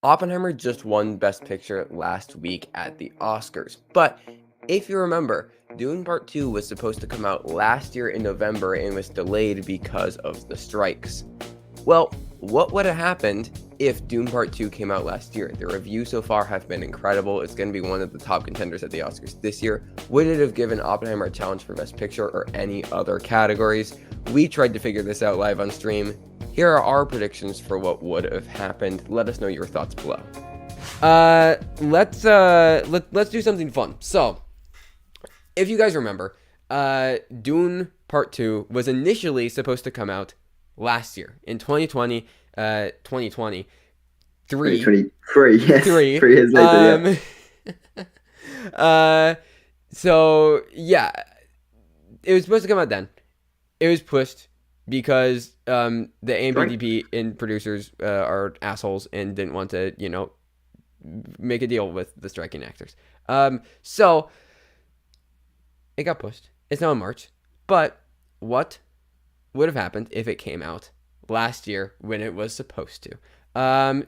Oppenheimer just won Best Picture last week at the Oscars. But if you remember, Dune Part 2 was supposed to come out last year in November and was delayed because of the strikes. Well, what would have happened if Dune Part 2 came out last year? The reviews so far have been incredible. It's going to be one of the top contenders at the Oscars this year. Would it have given Oppenheimer a challenge for Best Picture or any other categories? We tried to figure this out live on stream. Here are our predictions for what would have happened. Let us know your thoughts below. Let's do something fun. So, if you guys remember, Dune Part 2 was initially supposed to come out last year in 2020. 2023. 2023, yes. 3 years later, So yeah, it was supposed to come out then. It was pushed because the AMPTP and producers are assholes and didn't want to, make a deal with the striking actors. So it got pushed. It's now in March. But what would have happened if it came out last year when it was supposed to?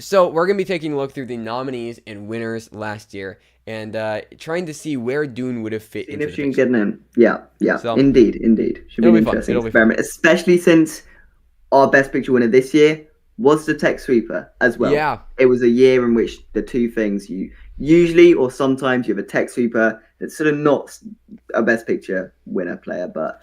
So we're going to be taking a look through the nominees and winners last year and trying to see where Dune would have fit into the picture. Getting in. Yeah. So, indeed. Should be an interesting experiment, especially since our Best Picture winner this year was the tech sweeper as well. Yeah. It was a year in which the two things you usually or sometimes you have a tech sweeper that's sort of not a Best Picture winner player, but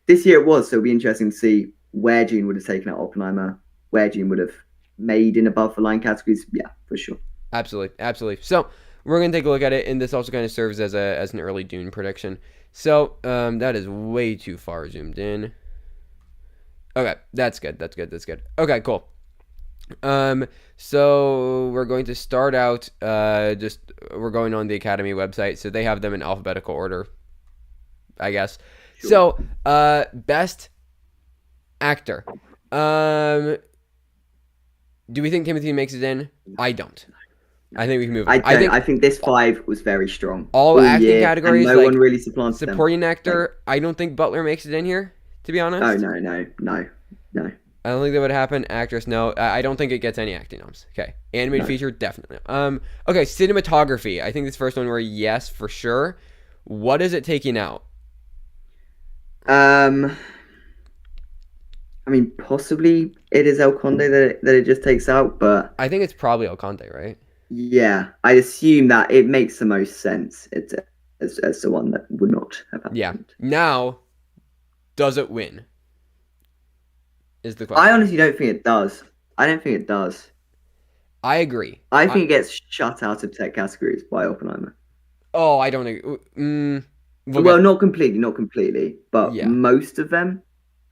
this year it was, so it'll be interesting to see where Dune would have taken out Oppenheimer, where Dune would have made in above the line categories. Yeah, for sure. Absolutely. So we're going to take a look at it, and this also kind of serves as an early Dune prediction. So that is way too far zoomed in. Okay, that's good. Okay, cool. So we're going to start out, we're going on the Academy website, so they have them in alphabetical order, I guess. Sure. So, best actor. Do we think Timothy makes it in? I don't. I think we can move on. I think this 5 was very strong. All acting categories, no one really supplanted supporting actor, I don't think Butler makes it in here, to be honest. Oh, no. I don't think that would happen. Actress, no. I don't think it gets any acting noms. Okay. Animated feature, definitely. Okay, cinematography. I think this first one were yes, for sure. What is it taking out? I mean, possibly it is El Conde that it just takes out, but I think it's probably El Conde, right? Yeah, I assume that it makes the most sense. It's as the one that would not have happened. Yeah. Now, does it win? Is the question. I honestly don't think it does. I I agree. I think it gets shut out of tech categories by Oppenheimer. Oh, I don't agree. Well, not completely, but most of them,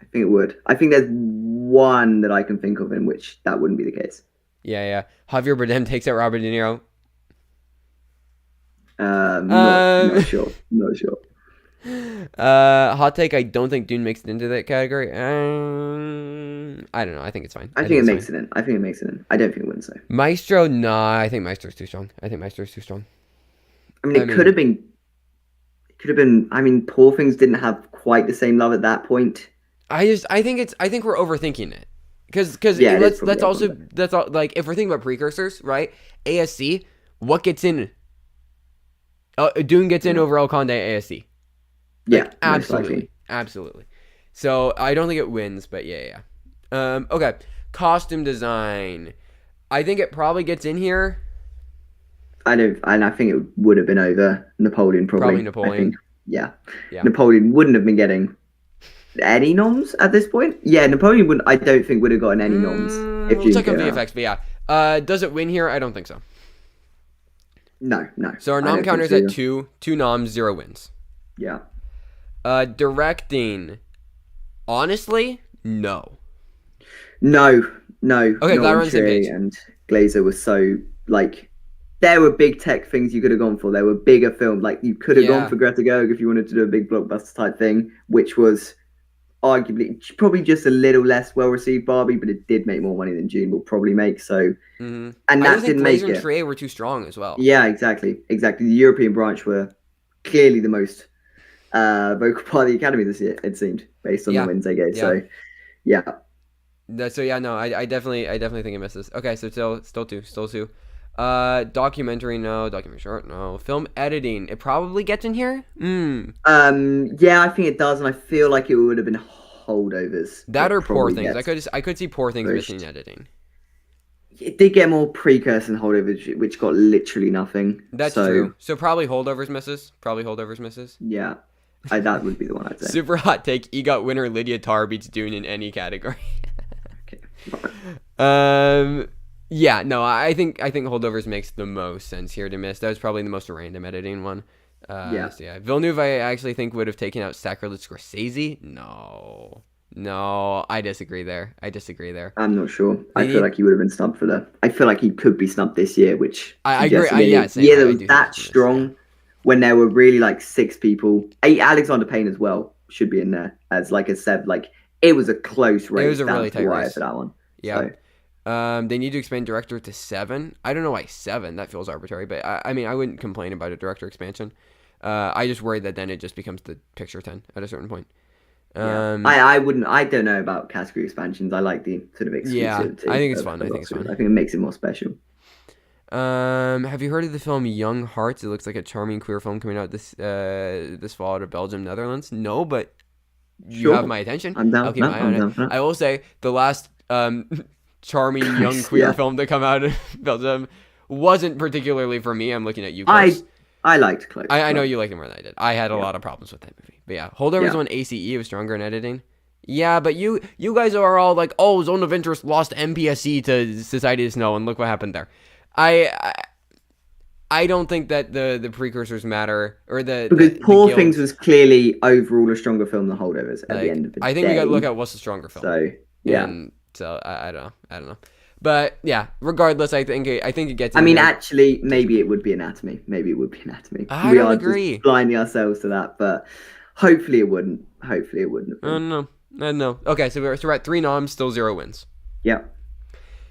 I think it would. I think there's one that I can think of in which that wouldn't be the case. Yeah. Javier Bardem takes out Robert De Niro. Not sure. Hot take, I don't think Dune makes it into that category. I don't know. I think it's fine. I think it makes it in. I don't think it wins though. Maestro, nah. I think Maestro's too strong. I mean, it could have been. I mean, Poor Things didn't have quite the same love at that point. I think we're overthinking it. Because let's also like if we're thinking about precursors, right? ASC, what gets in? Dune gets in over El Conde ASC. Yeah, absolutely. So I don't think it wins, but yeah. Okay, costume design. I think it probably gets in here. I think it would have been over Napoleon probably. Probably Napoleon. Yeah. Napoleon wouldn't have been getting any noms at this point. Yeah, Napoleon I don't think would have gotten any noms. We'll check on VFX, but yeah. Does it win here? I don't think so. No. So our nom counter's at 2 noms, 0 wins. Yeah. Directing. Honestly, no. No. Okay, glad we're on the same page. And Glazer was so like. There were big tech things you could have gone for. There were bigger films. Like, you could have gone for Greta Gerwig if you wanted to do a big blockbuster type thing, which was arguably probably just a little less well-received Barbie, but it did make more money than Dune will probably make. So, and that didn't make it. Glazer and Trier were too strong as well. Yeah, exactly. The European branch were clearly the most vocal part of the Academy this year, it seemed, based on the wins they gave. Yeah. So, yeah. I definitely think it misses. Okay, so still two. Documentary, no. Documentary short, no. Film editing, it probably gets in here. Yeah, I think it does, and I feel like it would have been holdovers. That or Poor probably Things. gets I could see Poor Things pushed. missing editing. It did get more precursor than holdovers, which got literally nothing. That's true. So probably Holdovers misses. Yeah, that would be the one I'd say. Super hot take. EGOT winner Lydia Tarr beats Dune in any category. Okay. Yeah, no, I think Holdovers makes the most sense here to miss. That was probably the most random editing one. Yeah. So yeah, Villeneuve I actually think would have taken out Sacrilege Scorsese. No, I disagree there. I'm not sure. I feel like he would have been snubbed for that. I feel like he could be snubbed this year, which I agree. That was that strong when there were really like 6 people. Alexander Payne as well should be in there as like a 7. Like it was a close race. It was a really tight race for that one. Yeah. So. They need to expand director to 7. I don't know why 7. That feels arbitrary, but I mean I wouldn't complain about a director expansion. I just worry that then it just becomes the picture 10 at a certain point. I wouldn't. I don't know about category expansions. I like the sort of exclusivity. Yeah, I think it's fun. I think it makes it more special. Have you heard of the film Young Hearts? It looks like a charming queer film coming out this fall out of Belgium, Netherlands. No, but you have my attention. I'm down. I'll keep my eye on it. I will say the last charming young queer film to come out of Belgium wasn't particularly for me. I'm looking at you, Chris. I liked Close. I know you liked it more than I did. I had a lot of problems with that movie. But yeah, Holdovers on ACE was stronger in editing. Yeah, but you guys are all like, oh, Zone of Interest lost MPSC to Society of Snow, and look what happened there. I don't think that the precursors matter, or because Poor Things was clearly overall a stronger film than Holdovers at the end of the day. I think we got to look at what's the stronger film. So yeah, so I don't know. But yeah, regardless, I think it gets. I mean, actually, maybe it would be Anatomy. I we don't are agree. Just blinding ourselves to that, but hopefully it wouldn't. Hopefully it wouldn't. No. Okay, so we're at 3 noms, still 0 wins. Yeah.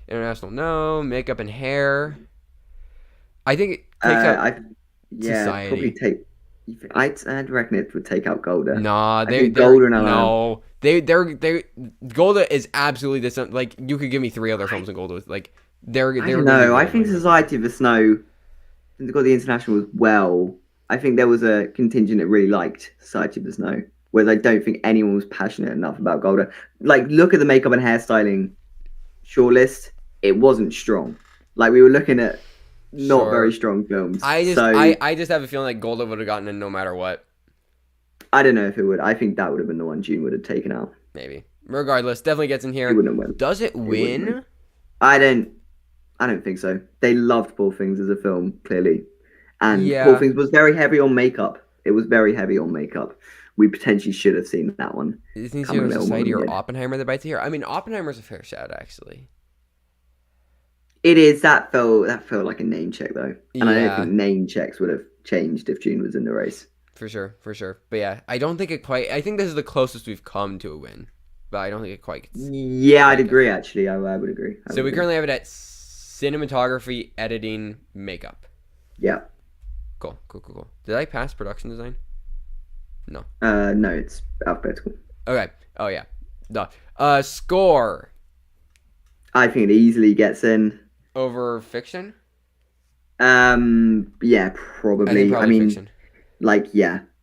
International, no. Makeup and hair. I think it takes out Society. Probably take. I'd reckon it would take out Golda. Nah, Golda is absolutely this. Like you could give me 3 other films in Golda. Like I think Society of the Snow. Since they got the international as well, I think there was a contingent that really liked Society of the Snow. Whereas I don't think anyone was passionate enough about Golda. Like look at the makeup and hairstyling shortlist. It wasn't strong. Like we were looking at not very strong films. I just have a feeling like Golda would have gotten in no matter what. I don't know if it would. I think that would have been the one Dune would have taken out. Maybe. Regardless, definitely gets in here. It wouldn't win. Does it win? I don't think so. They loved Poor Things as a film, clearly. And Poor Things was very heavy on makeup. We potentially should have seen that one. Do you think it's Society or Oppenheimer that bites here? I mean, Oppenheimer's a fair shout, actually. It is. That felt like a name check, though. And I don't think name checks would have changed if Dune was in the race. For sure. But yeah, I don't think it quite... I think this is the closest we've come to a win. But I don't think it quite... Yeah, I'd agree, actually. I would agree. We currently have it at cinematography, editing, makeup. Yeah. Cool. Did I pass production design? No. No, it's alphabetical. Okay. Oh, yeah. Duh. Score. I think it easily gets in. Over fiction? Yeah, probably. I mean, fiction.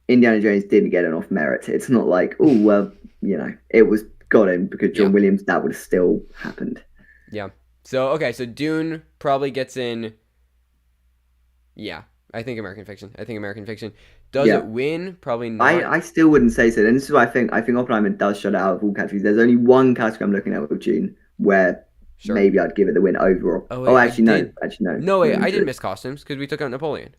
Indiana Jones didn't get enough merit. It's not like, oh, well, it was got in because John Williams, that would have still happened. Yeah. So Dune probably gets in. Yeah, I think American Fiction. Does it win? Probably not. I still wouldn't say so. And this is why I think Oppenheimer does shut out of all categories. There's only one category I'm looking at with Dune where maybe I'd give it the win overall. Actually, no. No, wait, I did miss costumes because we took out Napoleon.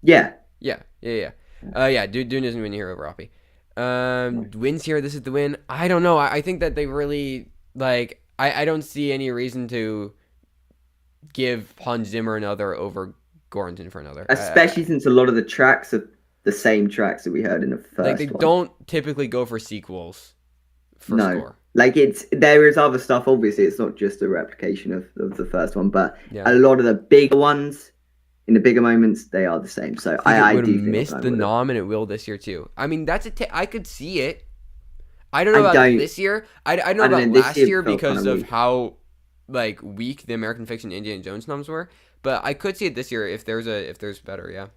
Yeah. Yeah. Dune isn't winning here over Oppie. Wins here. This is the win. I don't know. I think that they really I don't see any reason to give Hans Zimmer another over Goranson for another. Especially since a lot of the tracks are the same tracks that we heard in the first one. They don't typically go for sequels for score. There is other stuff. Obviously, it's not just a replication of the first one, but a lot of the bigger ones, in the bigger moments, they are the same. So I do think missed the nom, and it will this year too. I mean, that's I could see it. I don't know about this year. I don't know about last year because of how like weak the American Fiction Indiana Jones noms were, but I could see it this year if there's better. Yeah.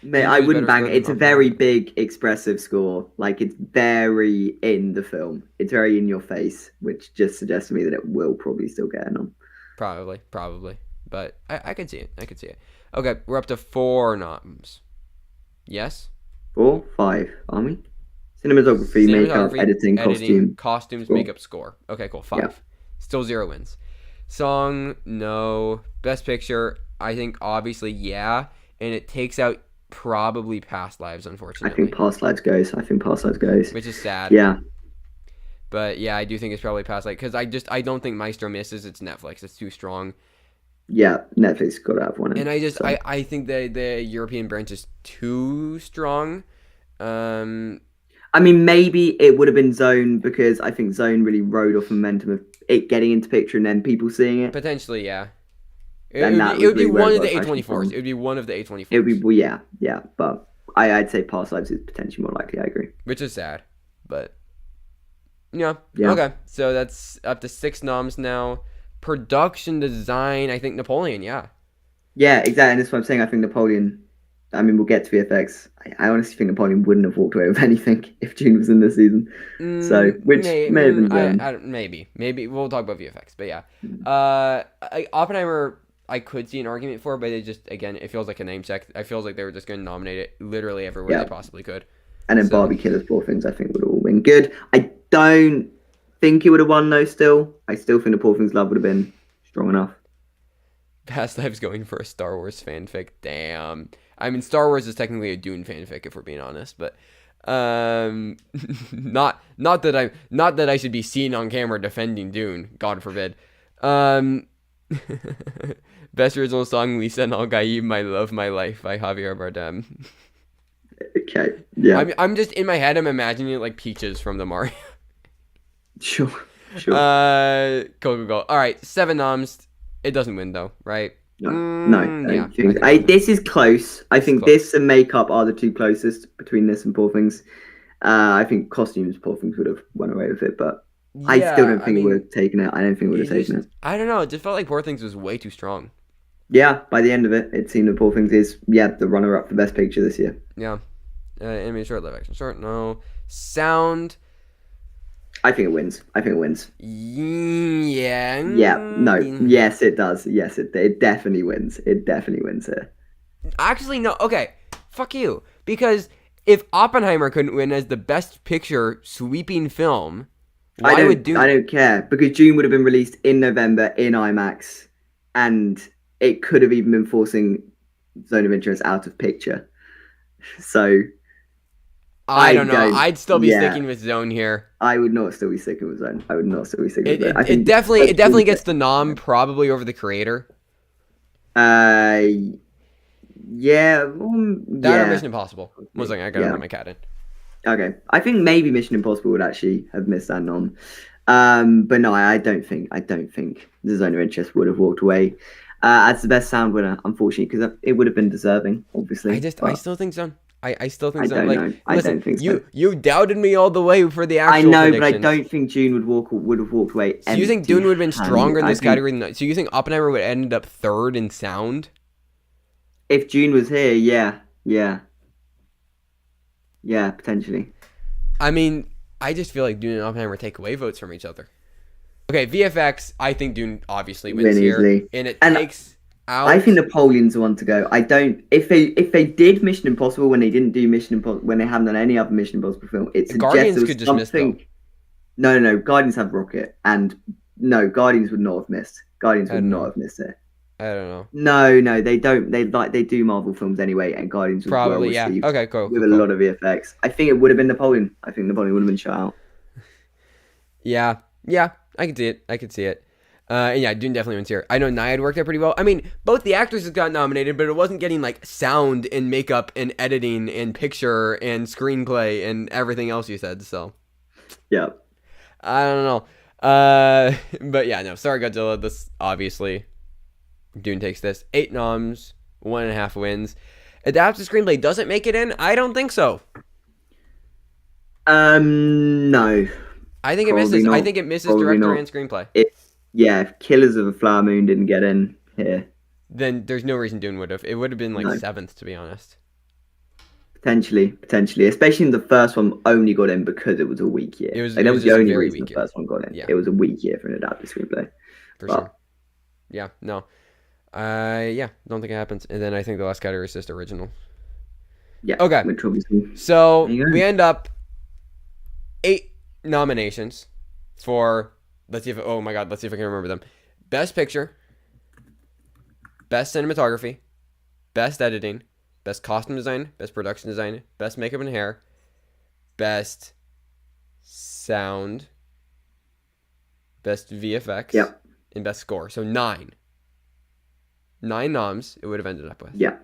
Mate, If I there's wouldn't better bang score it. than It's a very Oppenheimer, big, expressive score. Like, it's very in the film. It's very in your face, which just suggests to me that it will probably still get a nom. probably, but I could see it. Okay, we're up to 4 noms. Yes. 4, 5, aren't we? Cinematography, makeup, editing, costumes, score. makeup, score. Okay, cool. 5. Yeah. Still 0 wins. Song, no. Best picture, I think obviously yeah, and it takes out probably Past Lives, I unfortunately. think Past Lives goes. Which is sad. Yeah. But yeah, I do think it's probably Past Lives because I don't think Maestro misses. It's Netflix. It's too strong. Yeah, Netflix got to have one. And I think the European branch is too strong. I mean, maybe it would have been Zone because I think Zone really rode off momentum of it getting into picture and then people seeing it. Potentially, yeah. It would be one of the A24s. It would be one of the A24s. It would be, well, yeah. But I'd say Past Lives is potentially more likely. I agree. Which is sad, but yeah. Yeah. Okay, so that's up to 6 noms now. Production design, I think Napoleon, yeah. Yeah, exactly. And that's what I'm saying. I think Napoleon. I mean, we'll get to VFX. I honestly think Napoleon wouldn't have walked away with anything if Dune was in this season. So, which may have been Zone. Maybe we'll talk about VFX, but yeah. Oppenheimer, I could see an argument for, but it just, again, it feels like a name check. I feel like they were just going to nominate it literally everywhere they possibly could. And then Barbie Killers, Poor Things, I think would all win. Good. I don't think it would have won though. Still, I still think the Poor Things Love would have been strong enough. Past Lives going for a Star Wars fanfic. Damn. I mean, Star Wars is technically a Dune fanfic if we're being honest, but not that I should be seen on camera defending Dune. God forbid. Best original song, Lisa and Al Gaib, "My Love, My Life" by Javier Bardem. Okay. Yeah. I'm just in my head. I'm imagining it like Peaches from the Mario. Sure. Cool. All right, 7 noms. It doesn't win though, right? No. This is close. I think this and makeup are the two closest between this and Poor Things. I think costumes, Poor Things would have won away with it, but yeah, I still don't think it would have taken it. I don't think it would have taken it. I don't know. It just felt like Poor Things was way too strong. Yeah, by the end of it, it seemed that Poor Things is the runner-up for Best Picture this year. Yeah. Animated short, live action short, no. Sound. I think it wins. Yeah. No. Yes, it does. Yes, it definitely wins. It definitely wins here. Actually, no. Okay. Fuck you. Because if Oppenheimer couldn't win as the Best Picture sweeping film, why would Dune? I don't care. Because Dune would have been released in November in IMAX, and it could have even been forcing Zone of Interest out of picture. So I don't know. I'd still be sticking with Zone here. I would not still be sticking with Zone. It definitely gets the nom probably over the creator. That or Mission Impossible. One second, I gotta let my cat in. Okay, I think maybe Mission Impossible would actually have missed that nom. But no, I don't think the Zone of Interest would have walked away as the best sound winner, unfortunately, because it would have been deserving, obviously. I still think Zone. I still think so. I don't think so. You doubted me all the way for the actual. I know, predictions. but I don't think Dune would have walked away. So you think Dune would have been stronger in this category? So you think Oppenheimer would end up 3rd in sound? If Dune was here, yeah, potentially. I mean, I just feel like Dune and Oppenheimer take away votes from each other. Okay, VFX. I think Dune obviously wins here, and takes. I think Napoleon's the one to go. I don't. If they did Mission Impossible when they didn't do Mission Impossible, when they haven't done any other Mission Impossible film, it suggests Guardians could just miss though. No. Guardians have Rocket, and no, Guardians would not have missed. Guardians would not have missed it. I don't know. No, they don't. They do Marvel films anyway, and Guardians was probably well received. Okay, cool. With a lot of VFX. I think it would have been Napoleon. I think Napoleon would have been shut out. Yeah, I could see it. And yeah, Dune definitely wins here. I know Nyad worked out pretty well. I mean, both the actors got nominated, but it wasn't getting like sound and makeup and editing and picture and screenplay and everything else you said. So yeah, I don't know. But yeah, no. Sorry, Godzilla. This obviously Dune takes this. 8 noms, 1.5 wins. Adapted screenplay doesn't make it in. I don't think so. No. I think it misses. I think it misses director and screenplay. Yeah, if Killers of the Flower Moon didn't get in here, then there's no reason Dune would have. It would have been like no. 7th, to be honest. Potentially. Especially in the first one only got in because it was a weak year. It was Like, that was the just a only very reason weak the year. first one got in. Yeah. It was a weak year for an adapted screenplay. For sure. Yeah, no. Yeah, don't think it happens. And then I think the last category is just original. Yeah. Okay. Which obviously. So There you go. we end up 8 nominations for, let's see if I can remember them. Best Picture, Best Cinematography, Best Editing, Best Costume Design, Best Production Design, Best Makeup and Hair, Best Sound, Best VFX, Yep. and Best Score. So 9 noms it would have ended up with. Yeah.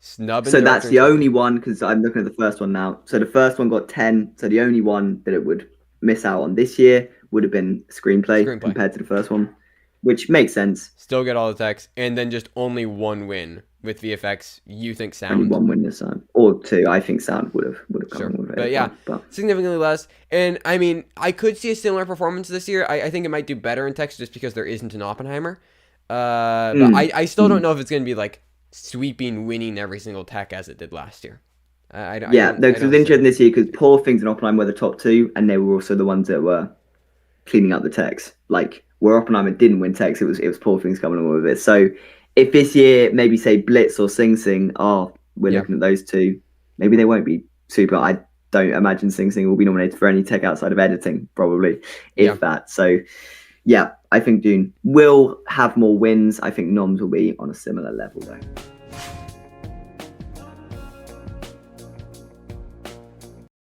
Snub and So that's director the and only one, because I'm looking at the first one now. So the first one got 10. So the only one that it would miss out on this year would have been screenplay. Compared to the first one, which makes sense. Still get all the text, and then just only 1 win with VFX. You think sound? Only 1 win this time, or 2. I think sound would have come Sure. with it. But yeah, significantly less. And I mean, I could see a similar performance this year. I think it might do better in text just because there isn't an Oppenheimer. But I still don't know if it's going to be like sweeping, winning every single tech as it did last year. Because it was interesting this year because Poor Things and Oppenheimer were the top 2, and they were also the ones that were cleaning up the text. Like, where Oppenheimer didn't win text, it was Poor Things coming along with it. So if this year maybe say Blitz or Sing Sing we're looking at those 2, maybe they won't be super. I don't imagine Sing Sing will be nominated for any tech outside of editing, probably, if that. So yeah, I think Dune will have more wins. I think noms will be on a similar level though.